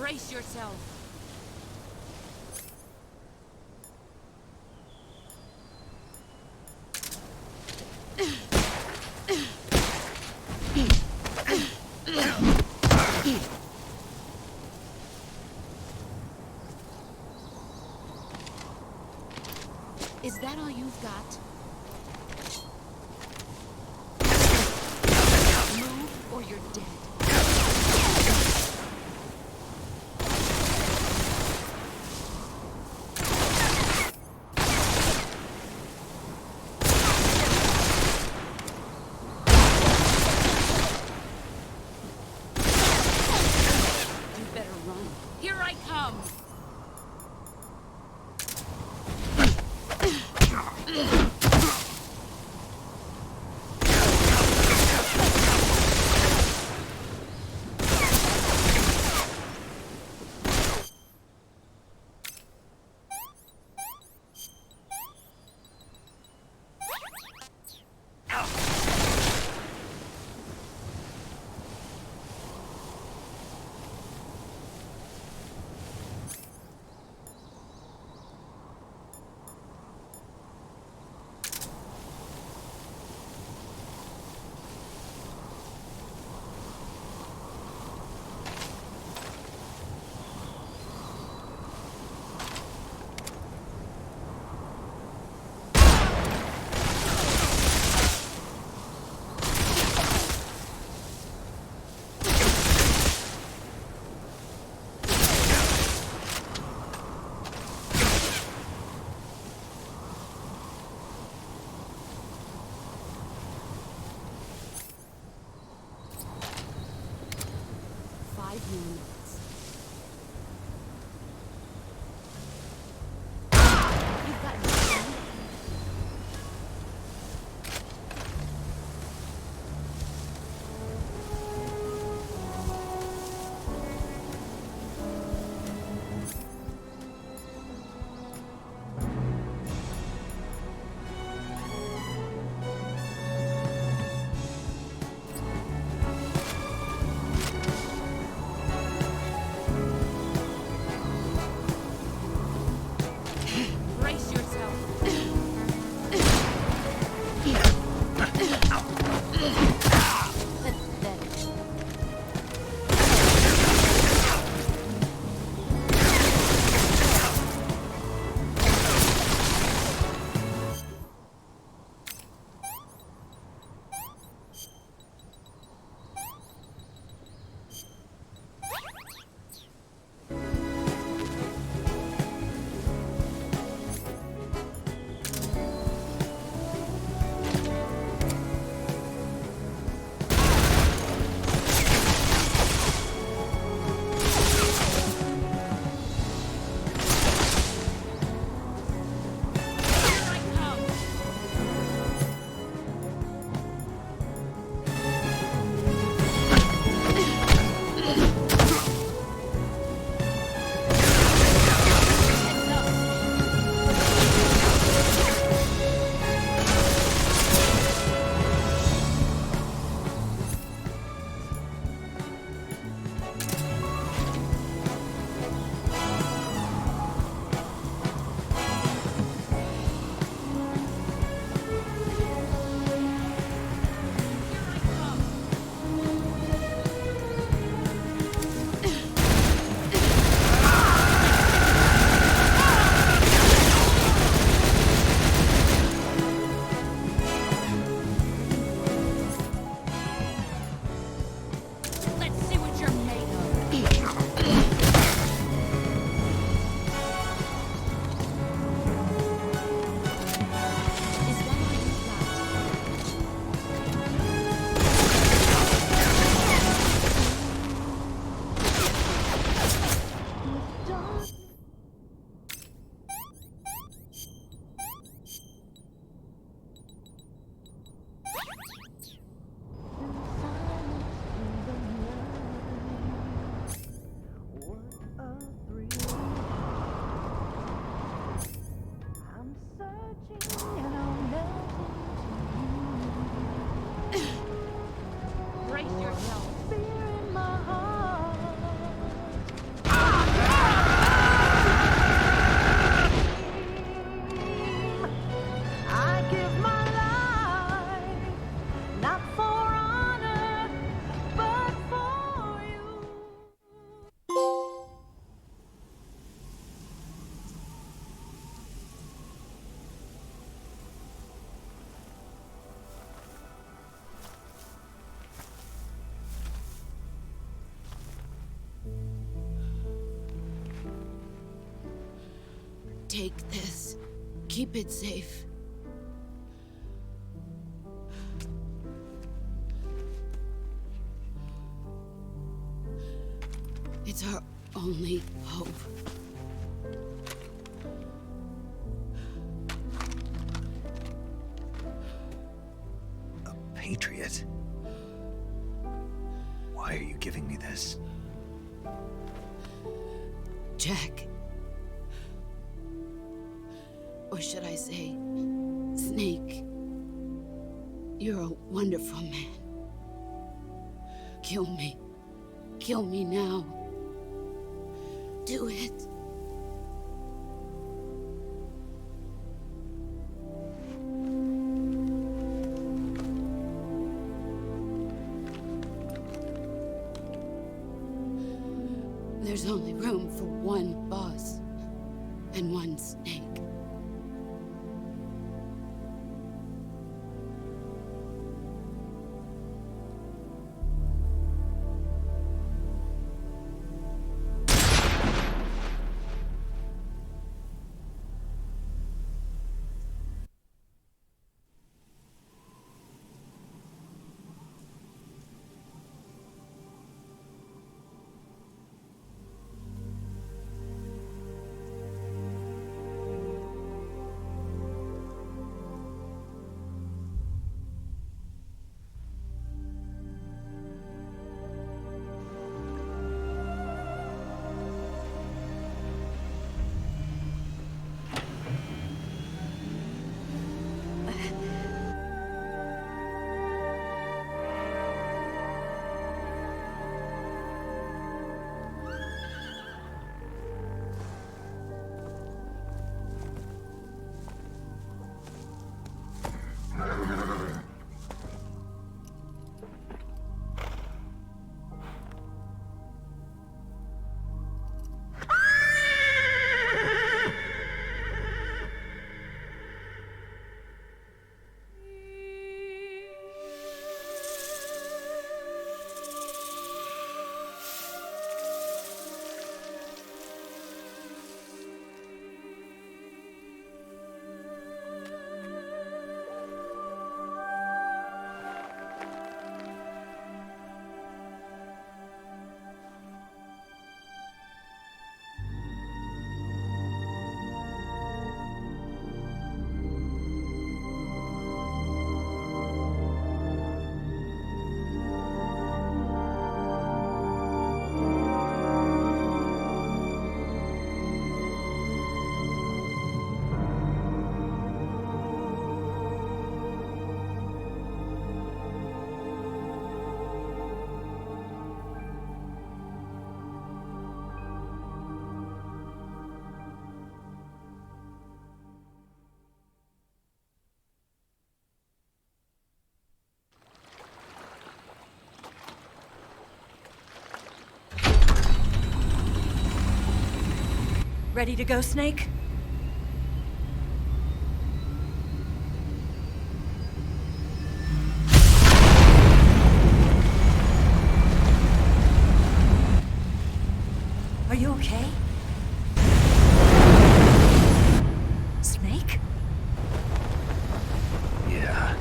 Brace yourself. Is that all you've got? Move or you're dead. You better run. Here I come! Minutes. You've got nothing. Take this. Keep it safe. It's our only hope. A patriot? Why are you giving me this? Jack. Or should I say, Snake. You're a wonderful man. Kill me. Kill me now. Do it. There's only room for one boss and one snake. Ready to go, Snake? Are you okay? Snake? Yeah.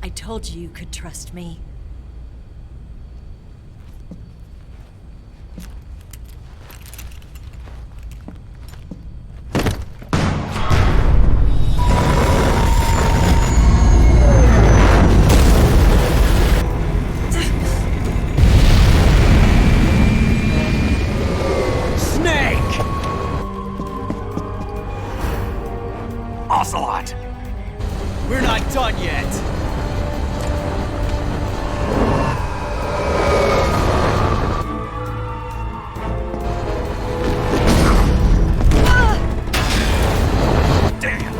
I told you you could trust me. Snake! Ocelot! We're not done yet! Damn!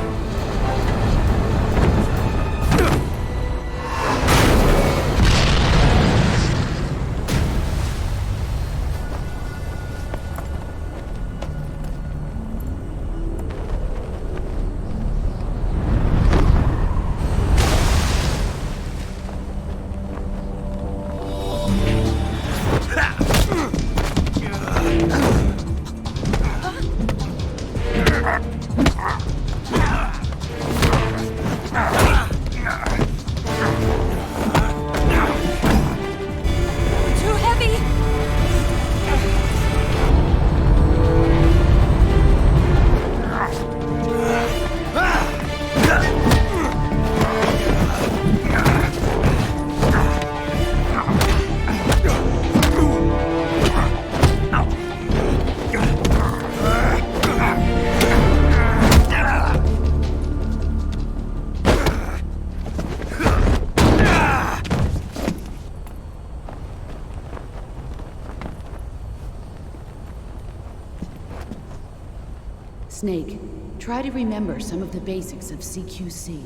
Snake, try to remember some of the basics of CQC.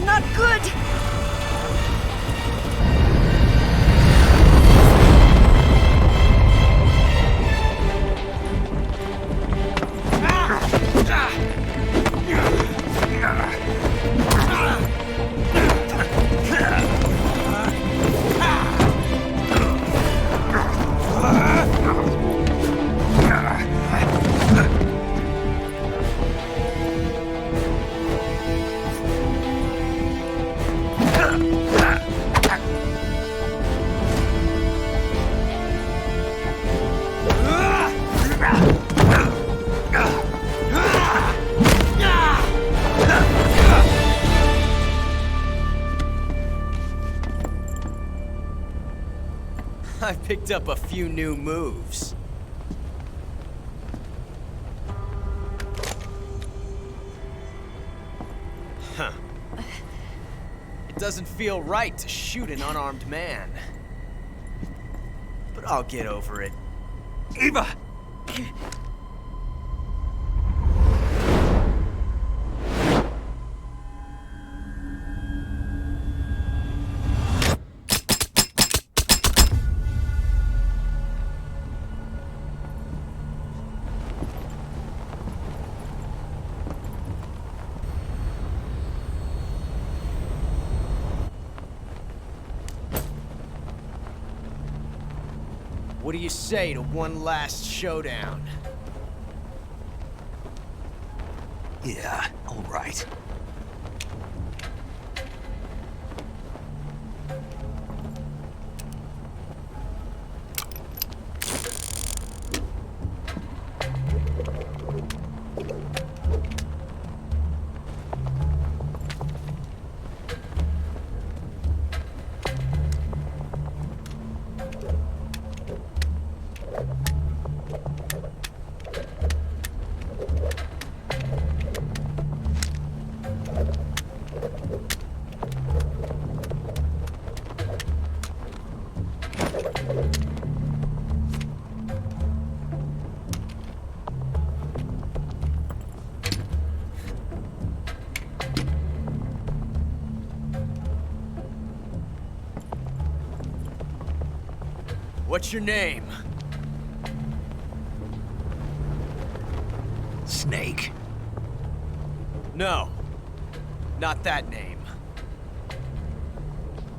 Not good! I picked up a few new moves. Huh. It doesn't feel right to shoot an unarmed man. But I'll get over it. Eva! What do you say to one last showdown? Yeah, all right. What's your name? Snake. No. Not that name.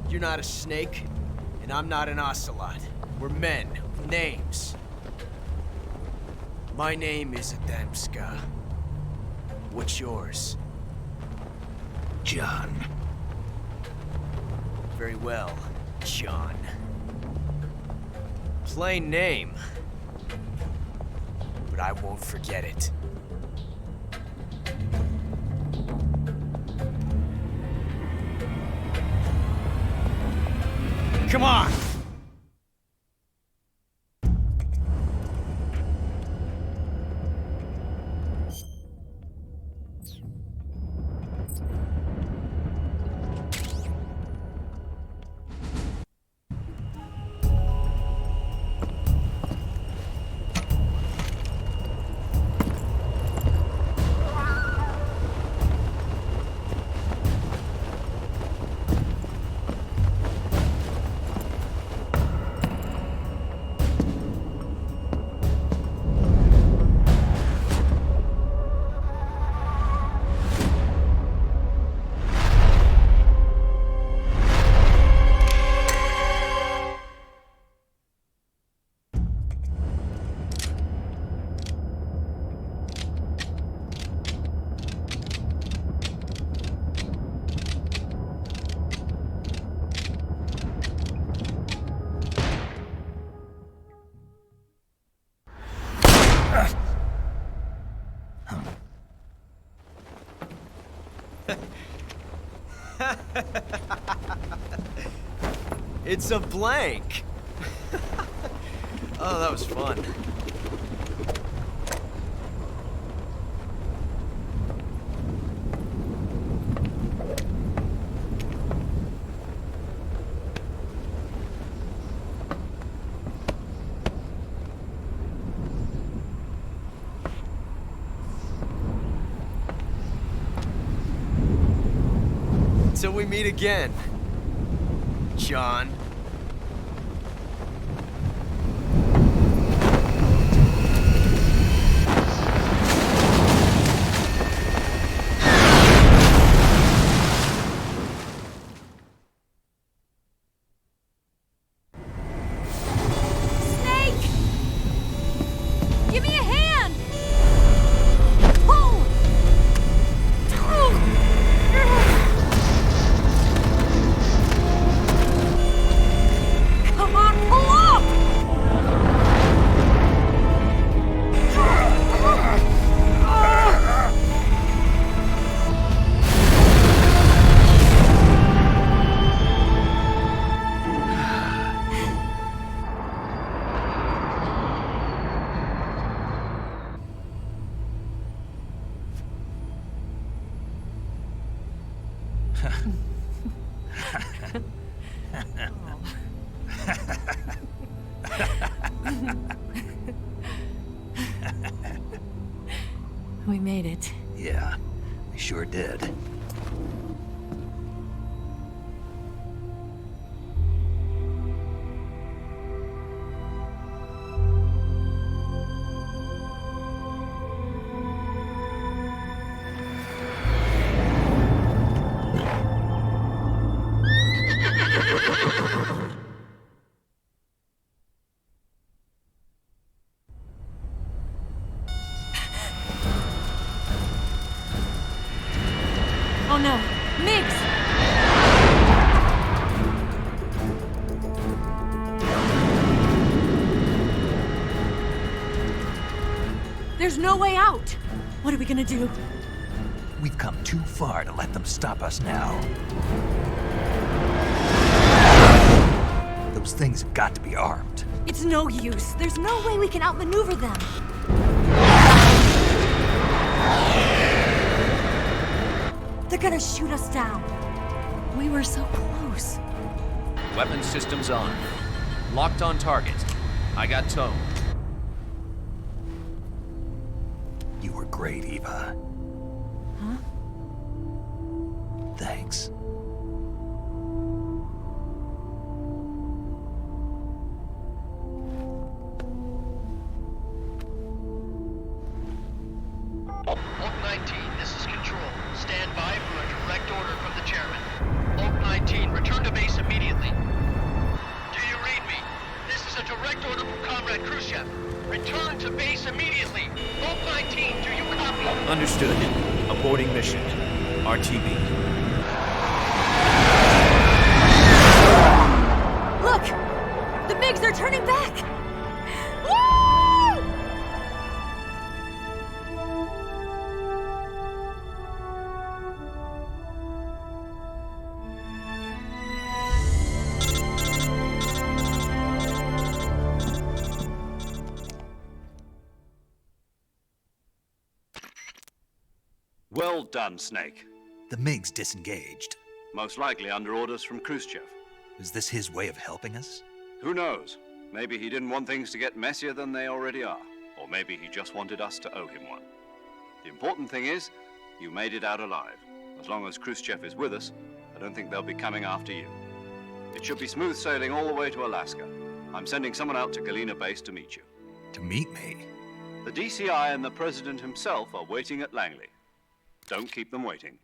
You're not a snake, and I'm not an ocelot. We're men with names. My name is Adamska. What's yours? John. Very well, John. Plain name. But I won't forget it. Come on! It's a blank. Oh, that was fun. Until we meet again, John. Give me a hand! Pull! Come on, pull up! We made it. Yeah, we sure did. Oh no, Migs! There's no way out! What are we gonna do? We've come too far to let them stop us now. Those things have got to be armed. It's no use. There's no way we can outmaneuver them. They're gonna shoot us down. We were so close. Weapon systems on. Locked on target. I got towed. You were great, Eva. Huh? Thanks. Oak 19, this is Control. Stand by for a direct order from the chairman. Oak 19, return to base immediately. Do you read me? This is a direct order from Comrade Khrushchev. Return to base immediately. Oak 19, do you copy? Understood. Aborting mission. RTB. Look! The MiGs are turning back! Woo! Well done, Snake. The MiGs disengaged. Most likely under orders from Khrushchev. Is this his way of helping us? Who knows? Maybe he didn't want things to get messier than they already are. Or maybe he just wanted us to owe him one. The important thing is, you made it out alive. As long as Khrushchev is with us, I don't think they'll be coming after you. It should be smooth sailing all the way to Alaska. I'm sending someone out to Galena Base to meet you. To meet me? The DCI and the President himself are waiting at Langley. Don't keep them waiting.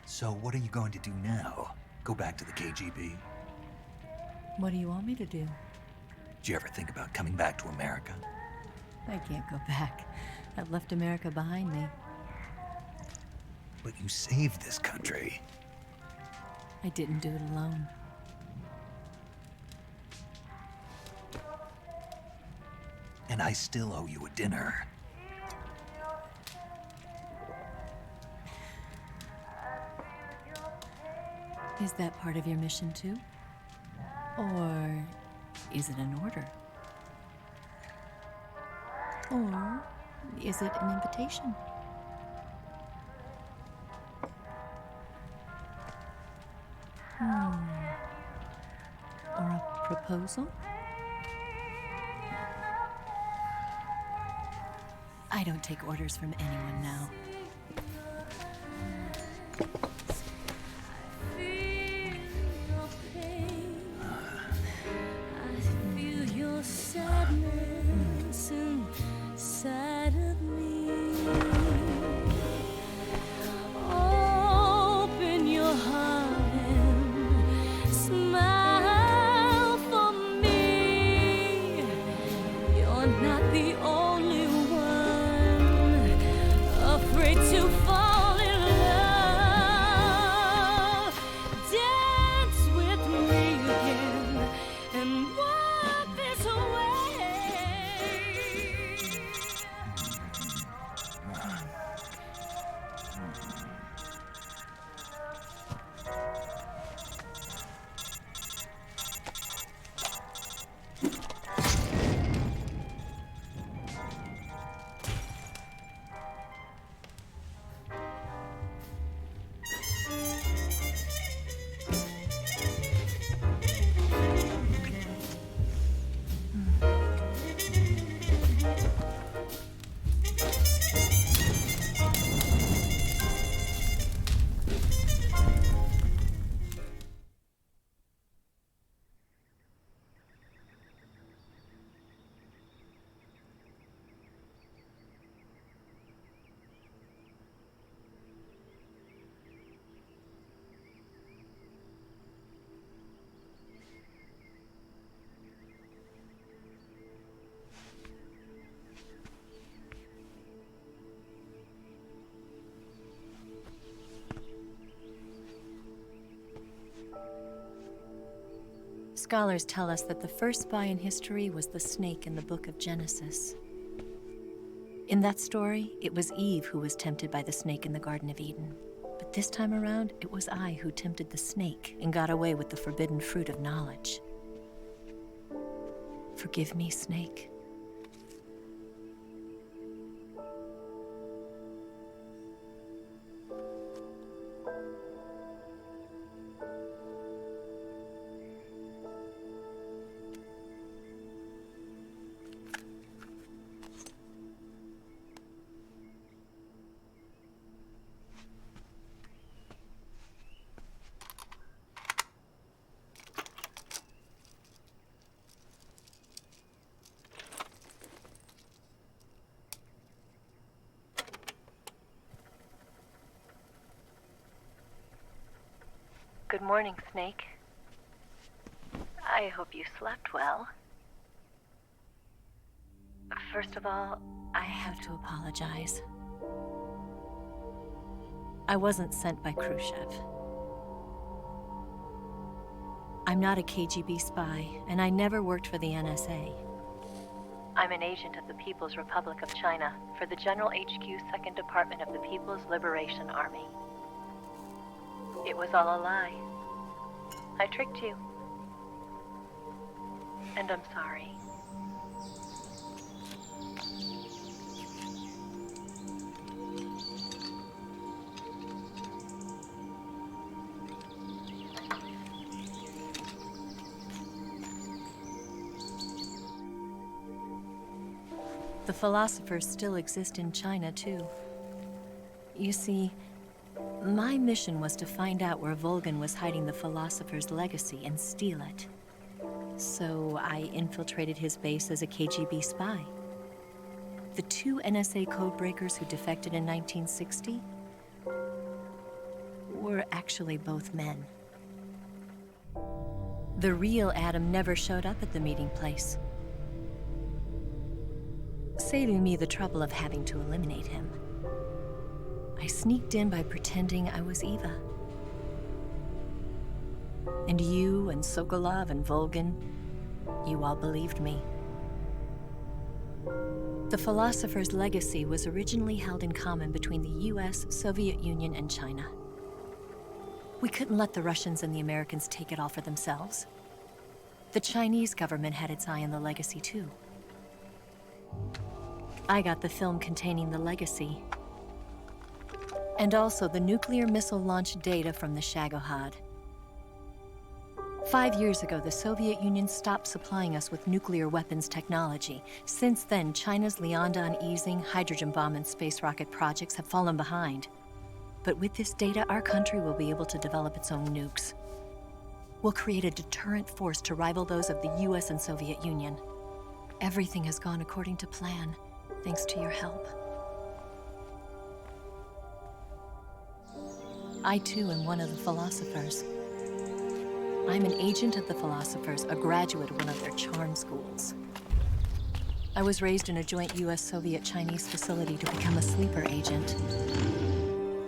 So what are you going to do now? Go back to the KGB? What do you want me to do? Did you ever think about coming back to America? I can't go back. I've left America behind me. But you saved this country. I didn't do it alone. and I still owe you a dinner. Is that part of your mission too? Or is it an order? Or is it an invitation? Or a proposal? I don't take orders from anyone now. Scholars tell us that the first spy in history was the snake in the book of Genesis. In that story, it was Eve who was tempted by the snake in the Garden of Eden. But this time around, it was I who tempted the snake and got away with the forbidden fruit of knowledge. Forgive me, snake. Good morning, Snake. I hope you slept well. First of all, I have to apologize. I wasn't sent by Khrushchev. I'm not a KGB spy, and I never worked for the NSA. I'm an agent of the People's Republic of China for the General HQ 2nd Department of the People's Liberation Army. It was all a lie. I tricked you. And I'm sorry. The philosophers still exist in China, too. You see, my mission was to find out where Volgin was hiding the philosopher's legacy and steal it. So I infiltrated his base as a KGB spy. The two NSA codebreakers who defected in 1960 were actually both men. The real Adam never showed up at the meeting place, saving me the trouble of having to eliminate him. I sneaked in by pretending I was Eva. And you and Sokolov and Volgin, you all believed me. The philosopher's legacy was originally held in common between the US, Soviet Union, and China. We couldn't let the Russians and the Americans take it all for themselves. The Chinese government had its eye on the legacy too. I got the film containing the legacy, and also the nuclear missile launch data from the Shagohod. 5 years ago, the Soviet Union stopped supplying us with nuclear weapons technology. Since then, China's Liaodong easing, hydrogen bomb, and space rocket projects have fallen behind. But with this data, our country will be able to develop its own nukes. We'll create a deterrent force to rival those of the US and Soviet Union. Everything has gone according to plan, thanks to your help. I too am one of the philosophers. I'm an agent of the philosophers, a graduate of one of their charm schools. I was raised in a joint US-Soviet-Chinese facility to become a sleeper agent.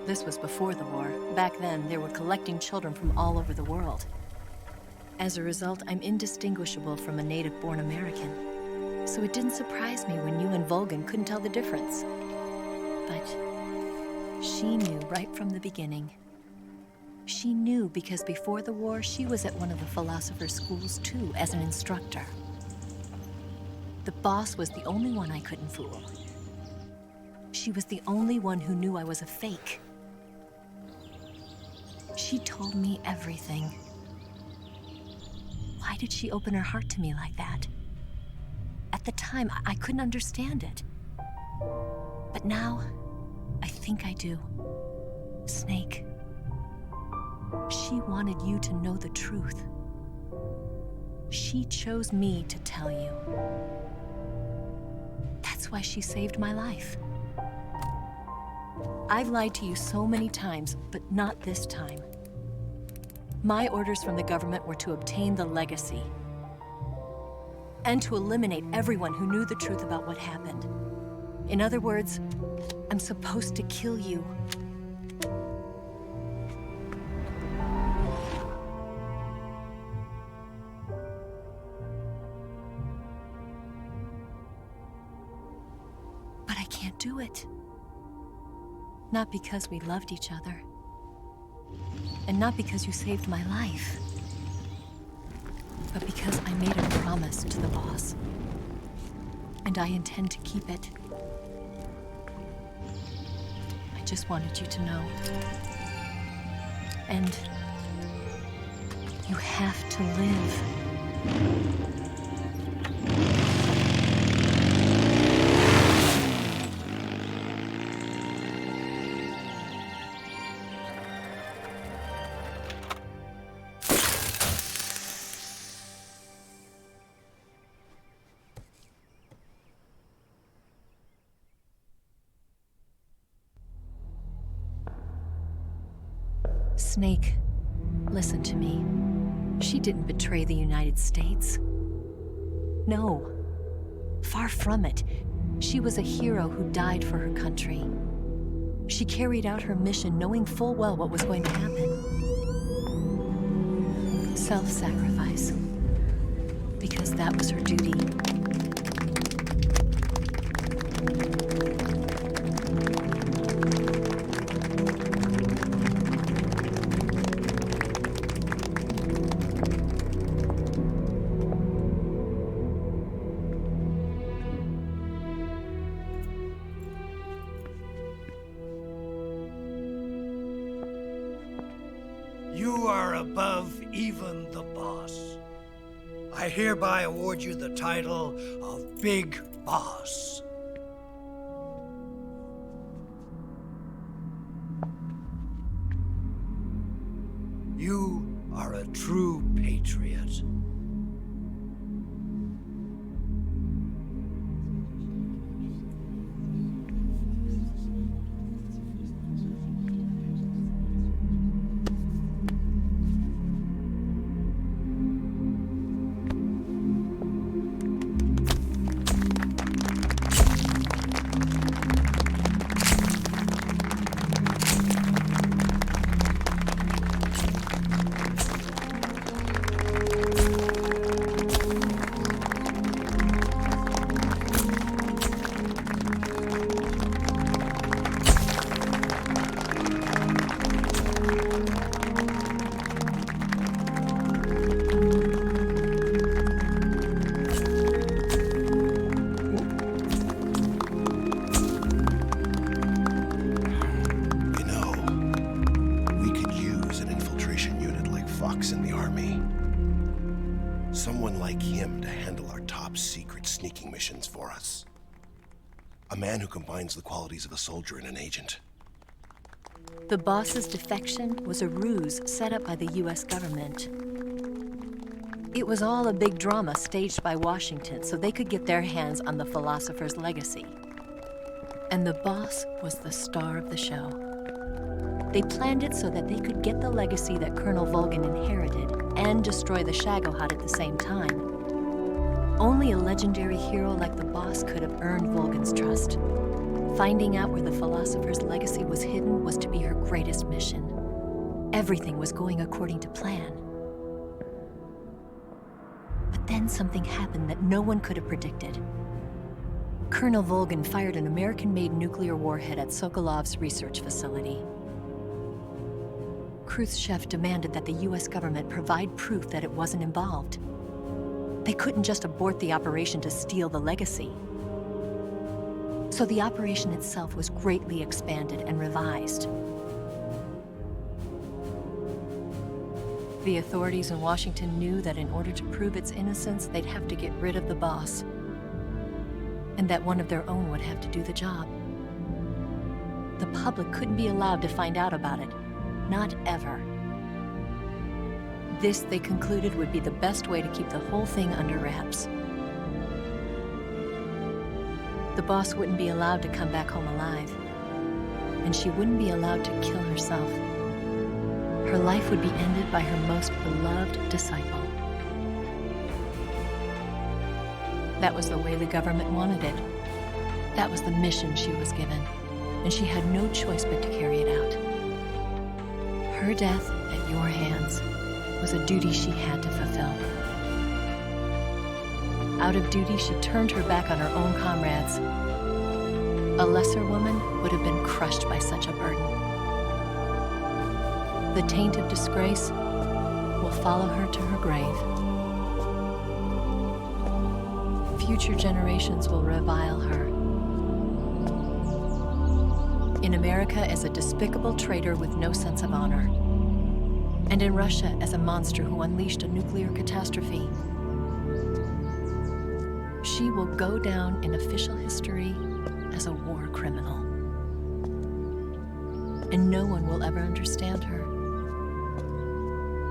This was before the war. Back then, they were collecting children from all over the world. As a result, I'm indistinguishable from a native-born American. So it didn't surprise me when you and Volgan couldn't tell the difference. But she knew right from the beginning. She knew because before the war, she was at one of the philosopher's schools too, as an instructor. The boss was the only one I couldn't fool. She was the only one who knew I was a fake. She told me everything. Why did she open her heart to me like that? At the time, I couldn't understand it. But now, I think I do. Snake. She wanted you to know the truth. She chose me to tell you. That's why she saved my life. I've lied to you so many times, but not this time. My orders from the government were to obtain the legacy and to eliminate everyone who knew the truth about what happened. In other words, I'm supposed to kill you. But I can't do it. Not because we loved each other. And not because you saved my life. But because I made a promise to the boss. And I intend to keep it. I just wanted you to know. And you have to live. Snake, listen to me. She didn't betray the United States. No, far from it. She was a hero who died for her country. She carried out her mission knowing full well what was going to happen. Self-sacrifice. Because that was her duty. You are above even the boss. I hereby award you the title of Big Boss. You are a true patriot. to handle our top secret sneaking missions for us. A man who combines the qualities of a soldier and an agent. The boss's defection was a ruse set up by the US government. It was all a big drama staged by Washington so they could get their hands on the philosopher's legacy. And the boss was the star of the show. They planned it so that they could get the legacy that Colonel Volgin inherited and destroy the Shagohod at the same time. Only a legendary hero like the boss could have earned Volgin's trust. Finding out where the philosopher's legacy was hidden was to be her greatest mission. Everything was going according to plan. But then something happened that no one could have predicted. Colonel Volgin fired an American-made nuclear warhead at Sokolov's research facility. Khrushchev demanded that the US government provide proof that it wasn't involved. They couldn't just abort the operation to steal the legacy. So the operation itself was greatly expanded and revised. The authorities in Washington knew that in order to prove its innocence, they'd have to get rid of the boss, and that one of their own would have to do the job. The public couldn't be allowed to find out about it, not ever. This, they concluded, would be the best way to keep the whole thing under wraps. The boss wouldn't be allowed to come back home alive, and she wouldn't be allowed to kill herself. Her life would be ended by her most beloved disciple. That was the way the government wanted it. That was the mission she was given, and she had no choice but to carry it out. Her death at your hands was a duty she had to fulfill. Out of duty, she turned her back on her own comrades. A lesser woman would have been crushed by such a burden. The taint of disgrace will follow her to her grave. Future generations will revile her. In America as a despicable traitor with no sense of honor. And in Russia as a monster who unleashed a nuclear catastrophe. She will go down in official history as a war criminal. And no one will ever understand her.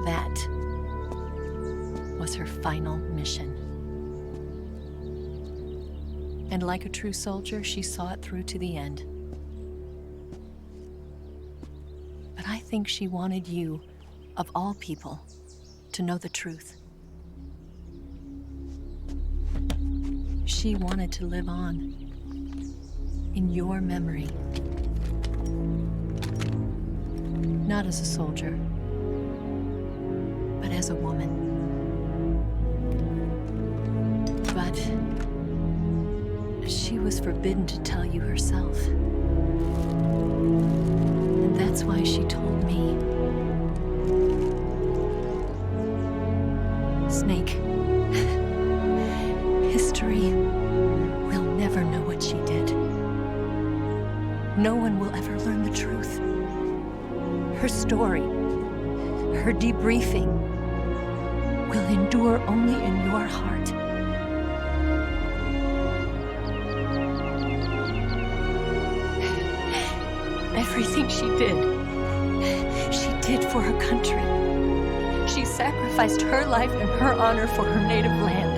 That was her final mission. And like a true soldier, she saw it through to the end. But I think she wanted you, of all people, to know the truth. She wanted to live on in your memory. Not as a soldier, but as a woman. But she was forbidden to tell you herself. And that's why she told me. Snake, history will never know what she did. No one will ever learn the truth. Her story, her debriefing, will endure only in your heart. Everything she did for her country. She sacrificed her life and her honor for her native land.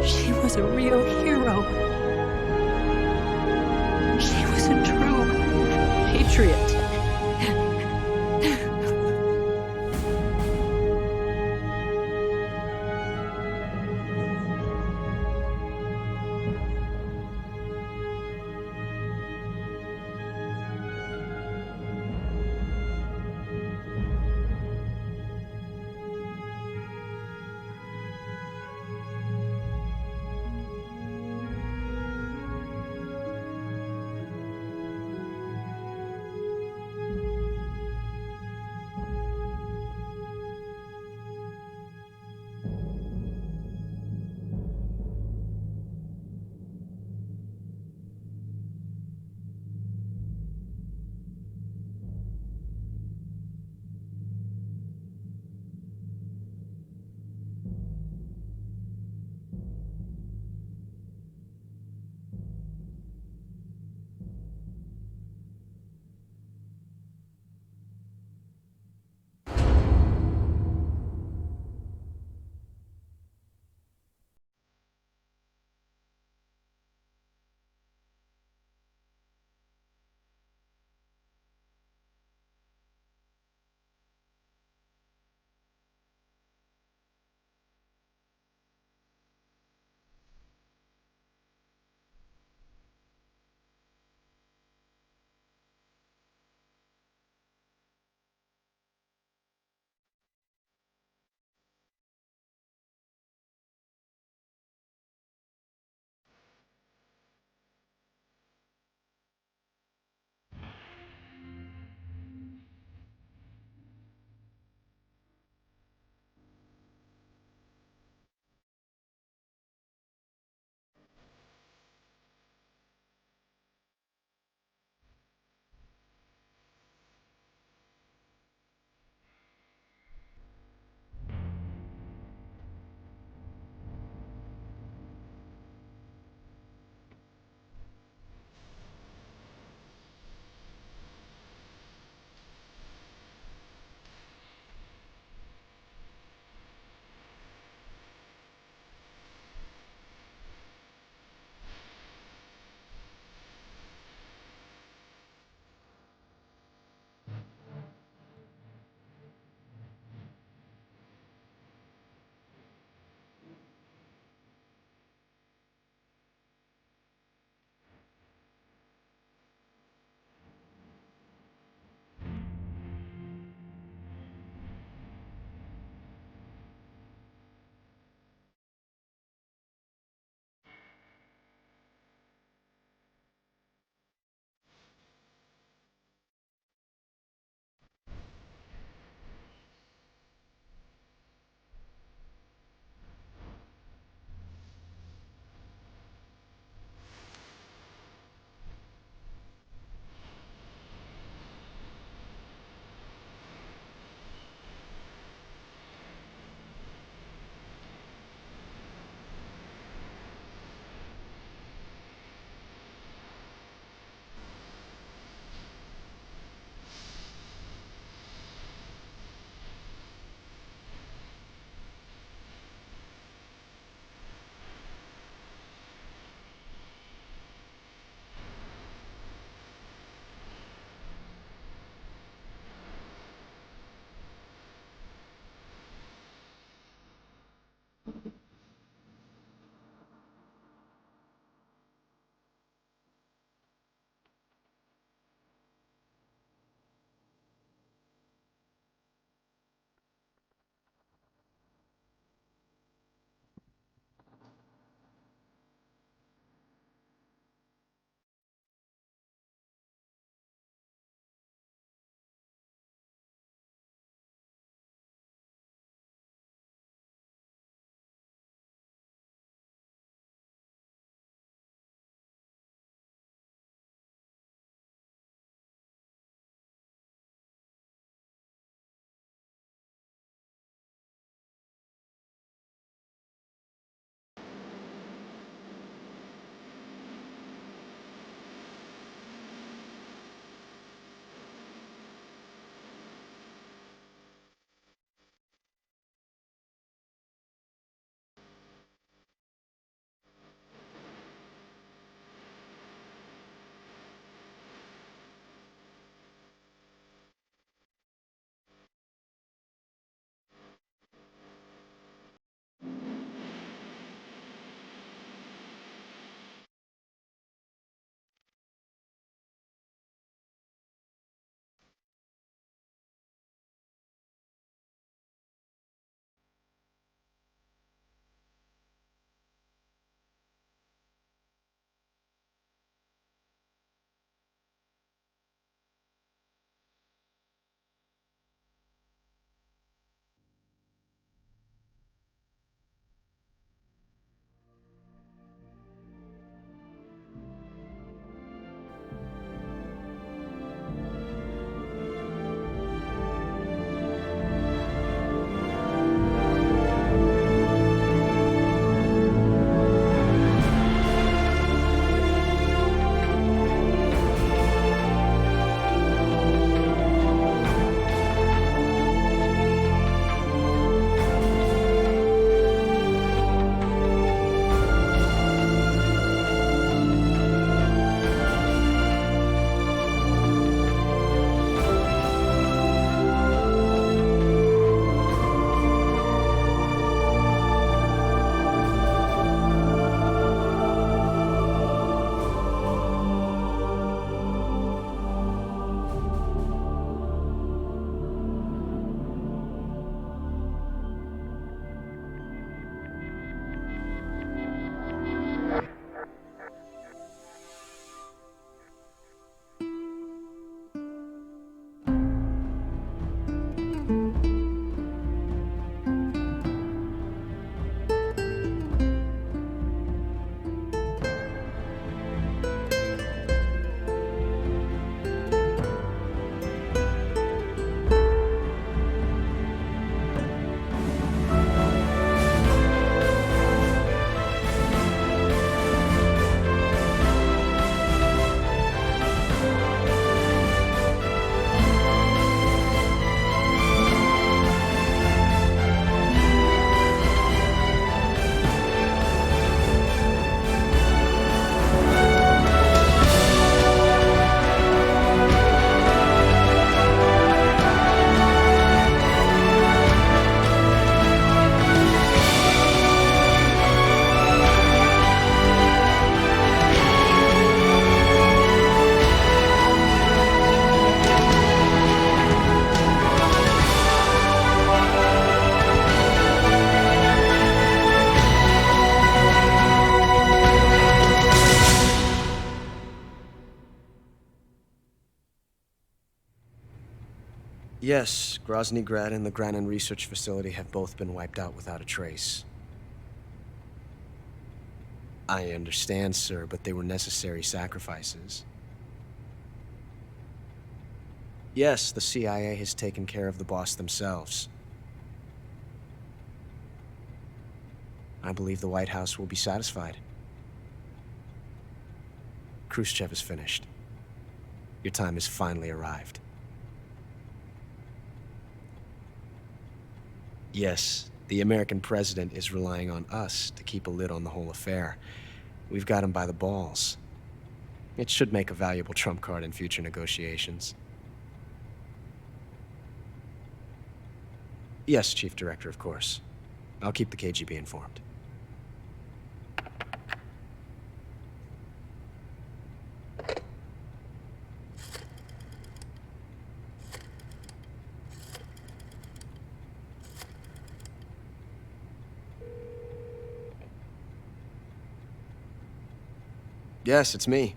She was a real hero. She was a true patriot. Yes, Grozny Grad and the Granin Research Facility have both been wiped out without a trace. I understand, sir, but they were necessary sacrifices. Yes, the CIA has taken care of the boss themselves. I believe the White House will be satisfied. Khrushchev is finished. Your time has finally arrived. Yes, the American president is relying on us to keep a lid on the whole affair. We've got him by the balls. It should make a valuable trump card in future negotiations. Yes, Chief Director, of course. I'll keep the KGB informed. Yes, it's me.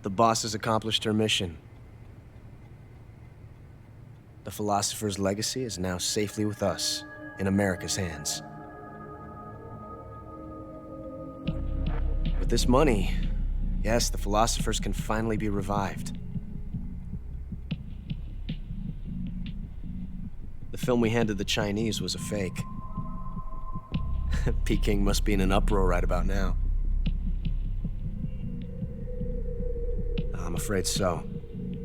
The boss has accomplished her mission. The philosopher's legacy is now safely with us, in America's hands. With this money, yes, the philosophers can finally be revived. The film we handed the Chinese was a fake. Peking must be in an uproar right about now. I'm afraid so.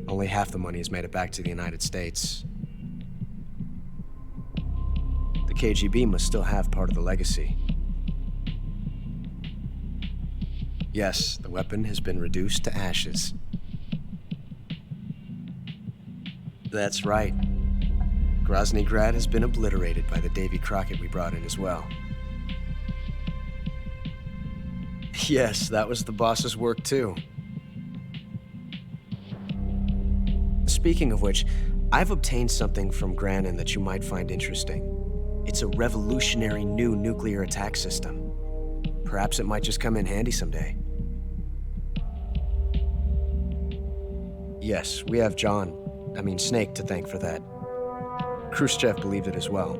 Only half the money has made it back to the United States. The KGB must still have part of the legacy. Yes, the weapon has been reduced to ashes. That's right. Grozny Grad has been obliterated by the Davy Crockett we brought in as well. Yes, that was the boss's work too. Speaking of which, I've obtained something from Granin that you might find interesting. It's a revolutionary new nuclear attack system. Perhaps it might just come in handy someday. Yes, we have Snake to thank for that. Khrushchev believed it as well.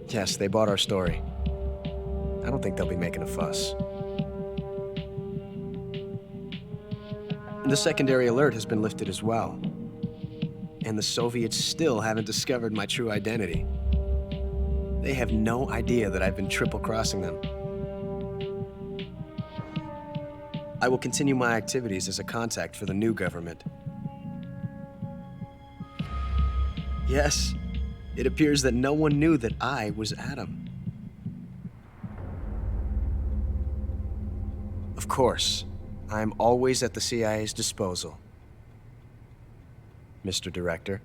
Yes, they bought our story. I don't think they'll be making a fuss. The secondary alert has been lifted as well. And the Soviets still haven't discovered my true identity. They have no idea that I've been triple-crossing them. I will continue my activities as a contact for the new government. Yes, it appears that no one knew that I was Adam. Of course, I'm always at the CIA's disposal, Mr. Director.